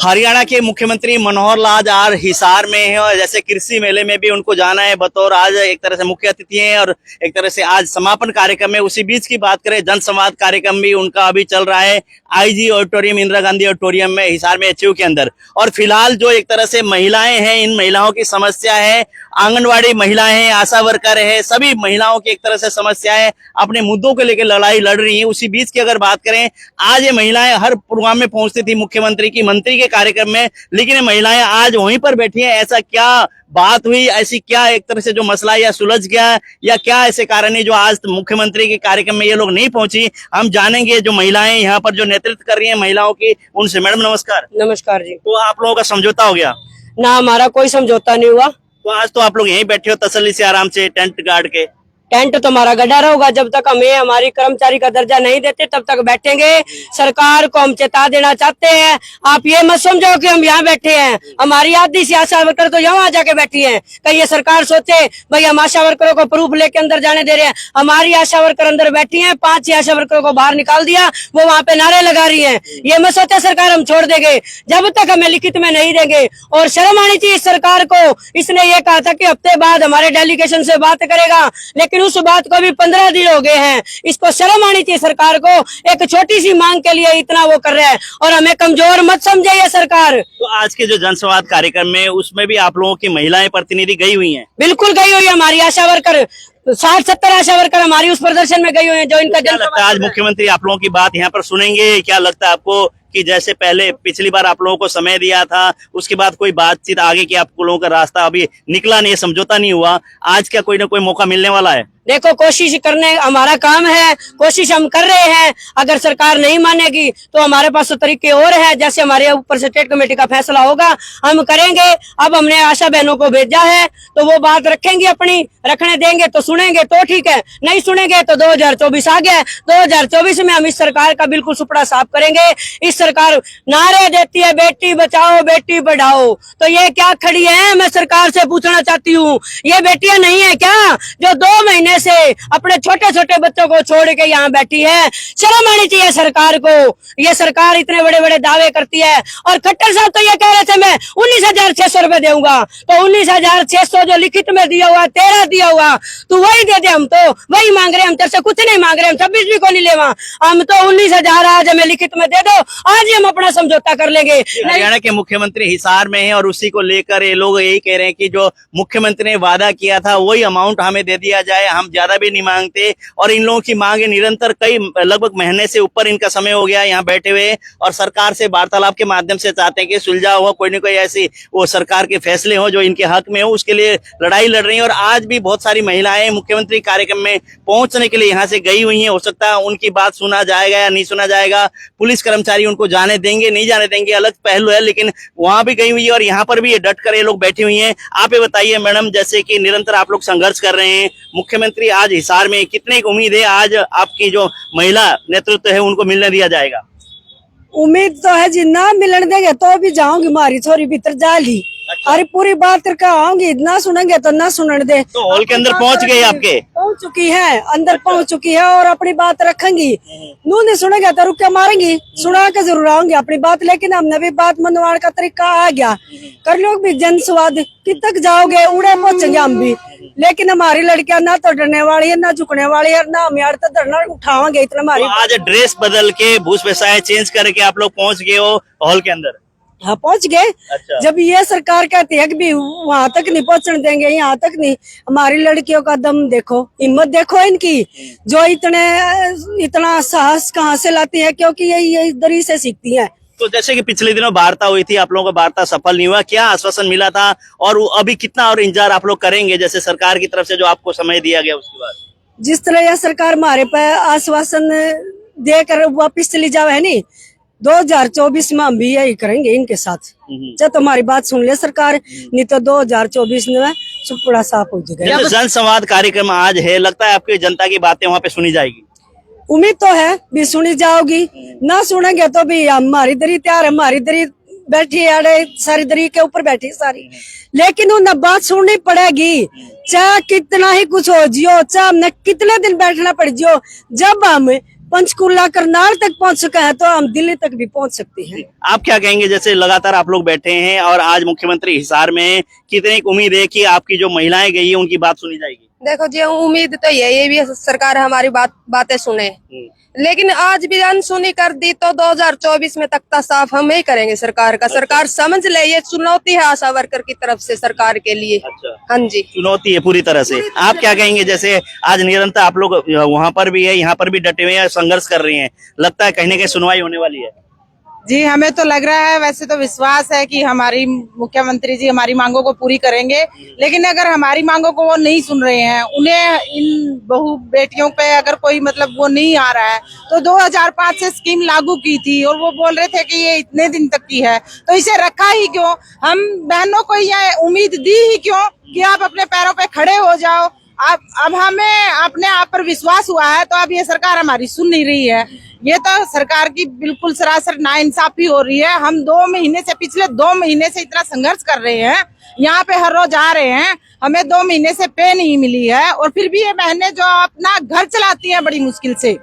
हरियाणा के मुख्यमंत्री मनोहर लाल आज हिसार में है और जैसे कृषि मेले में भी उनको जाना है बतौर आज एक तरह से मुख्य अतिथि हैं और एक तरह से आज समापन कार्यक्रम है। उसी बीच की बात करें, जनसंवाद कार्यक्रम भी उनका अभी चल रहा है IG auditorium, Indira Gandhi auditorium में हिसार में एचयू के अंदर। और फिलहाल जो एक तरह से महिलाएं हैं, इन महिलाओं की समस्या है, आंगनवाड़ी महिलाएं हैं, आशा वर्कर है, सभी महिलाओं की एक तरह से समस्या है, अपने मुद्दों को लेकर लड़ाई लड़ रही है। उसी बीच की अगर बात करें, आज ये महिलाएं हर प्रोग्राम में पहुंचती थी मुख्यमंत्री की मंत्री के कार्यक्रम में, लेकिन ये महिलाएं आज वहीं पर बैठी हैं। ऐसा क्या बात हुई, ऐसी क्या एक तरह से जो मसला या सुलझ गया या क्या ऐसे कारण है जो आज मुख्यमंत्री के कार्यक्रम में ये लोग नहीं पहुंची, हम जानेंगे। जो महिलाएं यहाँ पर जो नेतृत्व कर रही हैं महिलाओं की, उनसे। मैडम नमस्कार। नमस्कार जी। तो आप लोगों का समझौता हो गया? ना, हमारा कोई समझौता नहीं हुआ। तो आज तो आप लोग यहीं बैठे हो तसल्ली से, आराम से, टेंट गाड़ के। टेंट तो हमारा गड़ा रहेगा, जब तक हमें हमारी कर्मचारी का दर्जा नहीं देते तब तक बैठेंगे। सरकार को हम चेता देना चाहते हैं, आप ये मत समझो कि हम यहाँ बैठे हैं। हमारी आधी सी आशा वर्कर तो यहाँ जाके बैठी हैं। कहीं ये सरकार सोचे भाई हम आशा वर्करों को प्रूफ लेके अंदर जाने दे रहे हैं। हमारी आशा वर्कर अंदर बैठी है, 5 आशा वर्करों को बाहर निकाल दिया, वो वहाँ पे नारे लगा रही है। ये मत सोचे सरकार हम छोड़ देंगे, जब तक हमें लिखित में नहीं देंगे। और शर्म आनी चाहिए सरकार को। इसने ये कहा था कि हफ्ते बाद हमारे डेलीगेशन से बात करेगा, लेकिन उस बात को भी 15 दिन हो गए हैं। इसको शर्म आनी चाहिए सरकार को। एक छोटी सी मांग के लिए इतना वो कर रहे हैं और हमें कमजोर मत समझे ये सरकार। तो आज के जो जनसंवाद कार्यक्रम में उसमें भी आप लोगों की महिलाएं प्रतिनिधि गई हुई हैं? बिल्कुल गई हुई है। हमारी आशा वर्कर 60-70 आशा वर्कर हमारी उस प्रदर्शन में गई हुई है। जो इनका क्या लगता है आज मुख्यमंत्री आप लोगों की बात यहाँ पर सुनेंगे? क्या लगता है आपको कि जैसे पहले पिछली बार आप लोगों को समय दिया था, उसके बाद कोई बातचीत आगे की आप लोगों का रास्ता अभी निकला नहीं, समझौता नहीं हुआ, आज क्या कोई ना कोई मौका मिलने वाला है? देखो, कोशिश करने हमारा काम है, कोशिश हम कर रहे हैं। अगर सरकार नहीं मानेगी तो हमारे पास तो तरीके और है, जैसे हमारे ऊपर से स्टेट कमेटी का फैसला होगा हम करेंगे। अब हमने आशा बहनों को भेजा है तो वो बात रखेंगे, अपनी रखने देंगे तो सुनेंगे तो ठीक है, नहीं सुनेंगे तो 2024 आ गया। 2024 में हम इस सरकार का बिल्कुल सुपड़ा साफ करेंगे। इस सरकार नारे देती है बेटी बचाओ बेटी पढ़ाओ, तो ये क्या खड़ी है? मैं सरकार से पूछना चाहती हूँ, ये बेटियां नहीं है क्या जो 2 महीने से अपने छोटे छोटे बच्चों को छोड़ के यहाँ बैठी है? शर्म आनी चाहिए सरकार को। ये सरकार इतने बड़े बड़े दावे करती है और खट्टर साहब तो ये कह रहे थे मैं 19,600 रुपए दूंगा, तो 19,600 जो लिखित में दिया हुआ 13 दिया हुआ, तो वही दे दे। हम तो वही मांग रहे हैं, हम तेरे से कुछ नहीं मांग रहे, हम 26 भी को नहीं लेवा, हम तो 19,000 आज हमें लिखित में दे दो, आज ही हम अपना समझौता कर लेंगे। हरियाणा के मुख्यमंत्री हिसार में है और उसी को लेकर ये लोग यही कह रहे हैं कि जो मुख्यमंत्री ने वादा किया था वही अमाउंट हमें दे दिया जाए, हम ज्यादा भी नहीं मांगते। और इन लोगों की मांगे निरंतर कई लगभग महीने से ऊपर इनका समय हो गया यहाँ बैठे हुए और सरकार से वार्तालाप के माध्यम से चाहते हैं कि सुलझा हो, कोई न कोई ऐसी वो सरकार के फैसले हो जो इनके हक में हो, उसके लिए लड़ाई लड़ रही है। और आज भी बहुत सारी महिलाएं मुख्यमंत्री कार्यक्रम में पहुंचने के लिए यहाँ से गई हुई है। हो सकता है उनकी बात सुना जाएगा या नहीं सुना जाएगा, पुलिस कर्मचारी उनको जाने देंगे नहीं जाने देंगे अलग पहलू है, लेकिन वहां भी गई हुई है और यहाँ पर भी ये डट कर ये लोग बैठी हुई हैं। आप ये बताइए मैडम, जैसे कि निरंतर आप लोग संघर्ष कर रहे हैं, मुख्यमंत्री आज हिसार में, कितनी उम्मीद है आज आपकी जो महिला नेतृत्व है उनको मिलने दिया जाएगा? उम्मीद तो है जी, ना मिलने देंगे तो भी जाऊंगी, हमारी छोरी भीतर जाली। अच्छा। अरे पूरी बात करके आऊंगी, ना सुनेंगे तो ना सुनने दे। तो हॉल के अंदर पहुंच गए आपके? पहुंच चुकी है, अंदर पहुंच चुकी है और अपनी बात रखेंगी। नू नहीं सुनेगा तो रुक के मारेंगी, सुना के जरूर आऊंगी अपनी बात। लेकिन हमने भी बात मनवाने का तरीका आ गया, कर लो भी जनसंवाद कि तक जाओगे, उड़े पहुंचेंगे हम भी। लेकिन हमारी लड़कियां ना तो डरने वाली है ना झुकने वाली है, ना हम यार तो धरना उठावांगे इतना। हमारी तो आज ड्रेस बदल के भूषभूषाएं चेंज करके आप लोग पहुंच गए हो हॉल के अंदर? हाँ, पहुंच गए। अच्छा। जब ये सरकार कहती है कि भी वहां तक नहीं पहुंचने देंगे, यहाँ तक नहीं, हमारी लड़कियों का दम देखो, हिम्मत देखो इनकी, जो इतना साहस कहाँ से लाती है, क्योंकि ये इधर ही से सीखती है। तो जैसे कि पिछले दिनों वार्ता हुई थी, आप लोगों का वार्ता सफल नहीं हुआ, क्या आश्वासन मिला था और अभी कितना और इंतजार आप लोग करेंगे जैसे सरकार की तरफ से जो आपको समय दिया गया उसके बाद? जिस तरह यह सरकार हमारे पे आश्वासन देकर वापिस चली जावे है नी, 2024 में हम भी यही करेंगे इनके साथ। जब हमारी बात सुन ले सरकार, नहीं तो 2024 में सुपड़ा साफ हो जाएगा। जनसंवाद कार्यक्रम आज है, लगता है आपकी जनता की बातें वहाँ पे सुनी जाएगी? उम्मीद तो है भी सुनी जाओगी, ना सुनेंगे तो भी हमारी दरी तैयार है, हमारी दरी बैठी है, सारी दरी के ऊपर बैठी सारी, लेकिन उन्हें बात सुननी पड़ेगी। चाहे कितना ही कुछ हो जियो, चाहे हमने कितने दिन बैठना पड़ जियो, जब हम पंचकुला करनाल तक पहुंच सका है तो हम दिल्ली तक भी पहुंच सकते हैं। आप क्या कहेंगे, जैसे लगातार आप लोग बैठे हैं और आज मुख्यमंत्री हिसार में हैं, कितनी उम्मीद है कि आपकी जो महिलाएं गई है उनकी बात सुनी जाएगी? देखो जी, उम्मीद तो यही भी सरकार हमारी बातें सुने, लेकिन आज भी अनसुनी कर दी तो 2024 में तख्ता साफ हम ही करेंगे सरकार का। सरकार समझ ले, ये चुनौती है आशा वर्कर की तरफ से सरकार के लिए। अच्छा। हाँ जी, चुनौती है पूरी तरह से। आप क्या कहेंगे, जैसे आज निरंतर आप लोग वहाँ पर भी है, यहाँ पर भी डटे हुए हैं, संघर्ष कर रही हैं, लगता है कहीं ना कहीं सुनवाई होने वाली है? जी, हमें तो लग रहा है, वैसे तो विश्वास है कि हमारी मुख्यमंत्री जी हमारी मांगों को पूरी करेंगे, लेकिन अगर हमारी मांगों को वो नहीं सुन रहे हैं, उन्हें इन बहू बेटियों पे अगर कोई मतलब वो नहीं आ रहा है, तो 2005 से स्कीम लागू की थी और वो बोल रहे थे कि ये इतने दिन तक की है, तो इसे रखा ही क्यों? हम बहनों को ये उम्मीद दी ही क्यों कि आप अपने पैरों पे खड़े हो जाओ? अब हमें अपने आप पर विश्वास हुआ है, तो अब ये सरकार हमारी सुन नहीं रही है। ये तो सरकार की बिल्कुल सरासर नाइंसाफी हो रही है। हम पिछले 2 महीने से इतना संघर्ष कर रहे हैं, यहाँ पे हर रोज आ रहे हैं, हमें 2 महीने से पे नहीं मिली है, और फिर भी ये बहनें जो अपना घर चलाती हैं बड़ी मुश्किल से,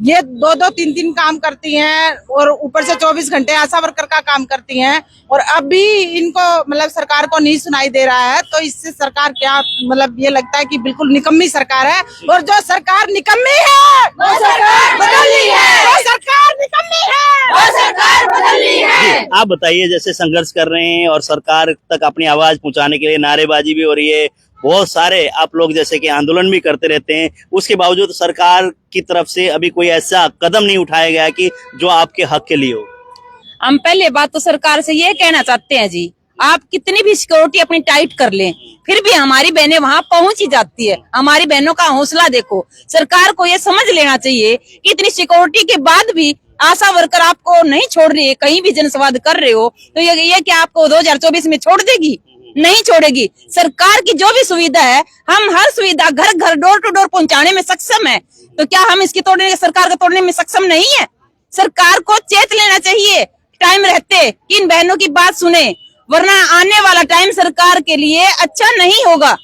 ये 2-2, 3-3 काम करती हैं और ऊपर से 24 घंटे आशा वर्कर का काम करती हैं, और अब भी इनको मतलब सरकार को नहीं सुनाई दे रहा है। तो इससे सरकार क्या मतलब ये लगता है कि बिल्कुल निकम्मी सरकार है, और जो सरकार निकम्मी है वो सरकार बदलनी है, वो सरकार निकम्मी है वो सरकार बदलनी है। आप बताइए, जैसे संघर्ष कर रहे हैं और सरकार तक अपनी आवाज पहुंचाने के लिए नारेबाजी भी हो रही है, बहुत सारे आप लोग जैसे कि आंदोलन भी करते रहते हैं, उसके बावजूद सरकार की तरफ से अभी कोई ऐसा कदम नहीं उठाया गया कि जो आपके हक के लिए हो। हम पहले बात तो सरकार से ये कहना चाहते हैं जी, आप कितनी भी सिक्योरिटी अपनी टाइट कर लें, फिर भी हमारी बहनें वहां पहुंच ही जाती है। हमारी बहनों का हौसला देखो, सरकार को ये समझ लेना चाहिए कि इतनी सिक्योरिटी के बाद भी आशा वर्कर आपको नहीं छोड़ रही है, कहीं भी जनसंवाद कर रहे हो तो ये क्या आपको 2024 में छोड़ देगी? नहीं छोड़ेगी। सरकार की जो भी सुविधा है, हम हर सुविधा घर घर डोर टू डोर पहुंचाने में सक्षम है, तो क्या हम इसकी सरकार को तोड़ने में सक्षम नहीं है? सरकार को चेत लेना चाहिए टाइम रहते कि इन बहनों की बात सुने, वरना आने वाला टाइम सरकार के लिए अच्छा नहीं होगा।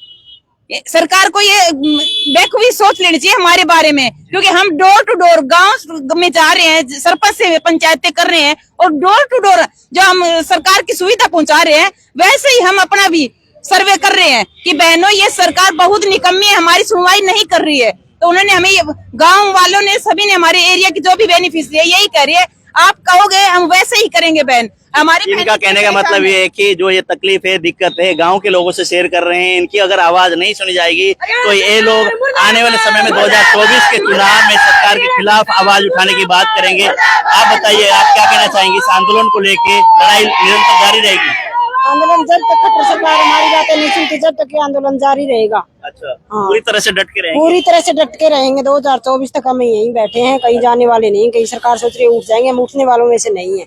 सरकार को ये बेखूबी सोच लेनी चाहिए हमारे बारे में, क्योंकि हम डोर टू डोर गांव में जा रहे हैं, सरपंच से पंचायतें कर रहे हैं, और डोर टू डोर जो हम सरकार की सुविधा पहुंचा रहे हैं, वैसे ही हम अपना भी सर्वे कर रहे हैं कि बहनों ये सरकार बहुत निकम्मी है, हमारी सुनवाई नहीं कर रही है। तो उन्होंने हमें, गाँव वालों ने, सभी ने, हमारे एरिया की जो भी बेनिफिशियरी है यही कह रही है, आप कहोगे हम वैसे ही करेंगे बहन। हमारी इनका कहने का मतलब ये है कि जो ये तकलीफ है, दिक्कत है, गांव के लोगों से शेयर कर रहे हैं, इनकी अगर आवाज नहीं सुनी जाएगी तो ये लोग आने वाले समय में 2024 के चुनाव में सरकार के खिलाफ आवाज उठाने की बात करेंगे। आप बताइए, आप क्या कहना चाहेंगे? इस आंदोलन को लेके लड़ाई निरंतर जारी रहेगी? आंदोलन जब तक खट्टर सरकार हमारी बातें नहीं सुनती, जब तक ये आंदोलन जारी रहेगा। अच्छा, पूरी तरह से डट के रहेंगे? पूरी तरह से डट के रहेंगे। 2024 तक हम यहीं बैठे हैं, कहीं जाने वाले नहीं। कहीं सरकार सोच रही है उठ जाएंगे, हम उठने वालों में से नहीं है।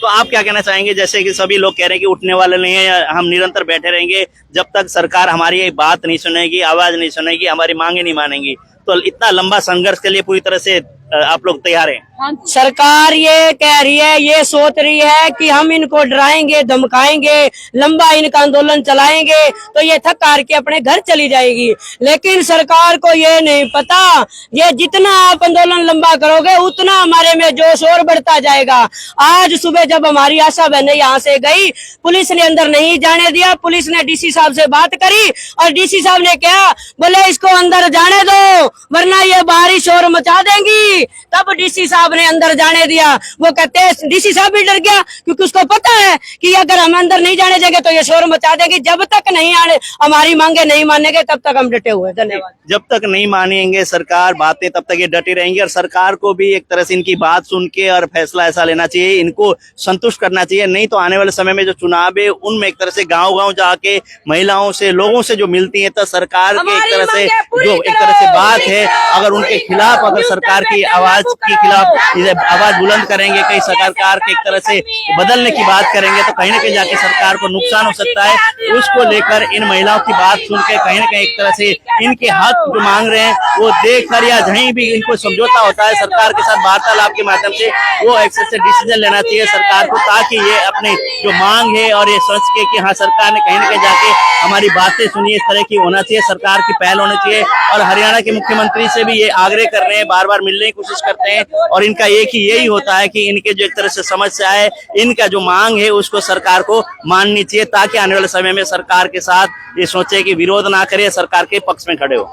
तो आप क्या कहना चाहेंगे, जैसे कि सभी लोग कह रहे हैं कि उठने वाले नहीं है, हम निरंतर बैठे रहेंगे जब तक सरकार हमारी बात नहीं सुनेगी, आवाज नहीं सुनेगी, हमारी मांगे नहीं मानेंगी? तो इतना लंबा संघर्ष के लिए पूरी तरह से आप लोग तैयार हैं? सरकार ये कह रही है, ये सोच रही है कि हम इनको डराएंगे, धमकाएंगे, लंबा इनका आंदोलन चलाएंगे तो ये थक हार के अपने घर चली जाएगी। लेकिन सरकार को ये नहीं पता, ये जितना आप आंदोलन लंबा करोगे उतना हमारे में जोश और बढ़ता जाएगा। आज सुबह जब हमारी आशा बहनें यहाँ से गई, पुलिस ने अंदर नहीं जाने दिया। पुलिस ने डीसी साहब से बात करी और डीसी साहब ने क्या बोले, इसको अंदर जाने दो वरना ये बाहरी शोर मचा देंगी। तब डीसी साहब ने अंदर जाने दिया। वो कहते हैं, डीसी साहब भी डर गया क्योंकि उसको पता है कि अगर हम अंदर नहीं जाने देंगे तो ये शोर मचा देंगे। जब तक नहीं आने, हमारी मांगे नहीं मानेंगे, तब तक हम डटे हुए। धन्यवाद। जब तक नहीं मानेंगे सरकार बातें, तब तक ये डटी रहेंगी। और सरकार को भी एक तरह से इनकी बात सुन के और फैसला ऐसा लेना चाहिए, इनको संतुष्ट करना चाहिए। नहीं तो आने वाले समय में जो चुनाव है उनमें एक तरह से गाँव जाके महिलाओं से, लोगों से जो मिलती है, तो सरकार के एक तरह से जो एक तरह से बात है, अगर उनके खिलाफ, अगर सरकार की आवाज के खिलाफ इसे आवाज बुलंद करेंगे, कहीं सरकार के एक तरह से बदलने की बात करेंगे तो कहीं ना कहीं जाके सरकार को नुकसान हो सकता है। उसको लेकर इन महिलाओं की बात सुन के कहीं ना कहीं एक तरह से इनके हक जो मांग रहे हैं वो देख कर या जहीं भी इनको समझौता होता है सरकार के साथ वार्तालाप के माध्यम से वो एक से डिसीजन लेना चाहिए सरकार को, ताकि ये अपनी जो मांग है और ये सोच के कि हाँ सरकार ने कहीं ना कहीं जाके हमारी बातें सुनी, इस तरह की होना चाहिए, सरकार की पहल होनी चाहिए। और हरियाणा के मुख्यमंत्री से भी ये आग्रह कर रहे हैं, बार बार मिलने की कोशिश करते हैं और इनका एक ही यही होता है कि इनके जो एक तरह से समस्या है, इनका जो मांग है उसको सरकार को माननी चाहिए, ताकि आने वाले समय में सरकार के साथ ये सोचे कि विरोध ना करे, सरकार के पक्ष में खड़े हो।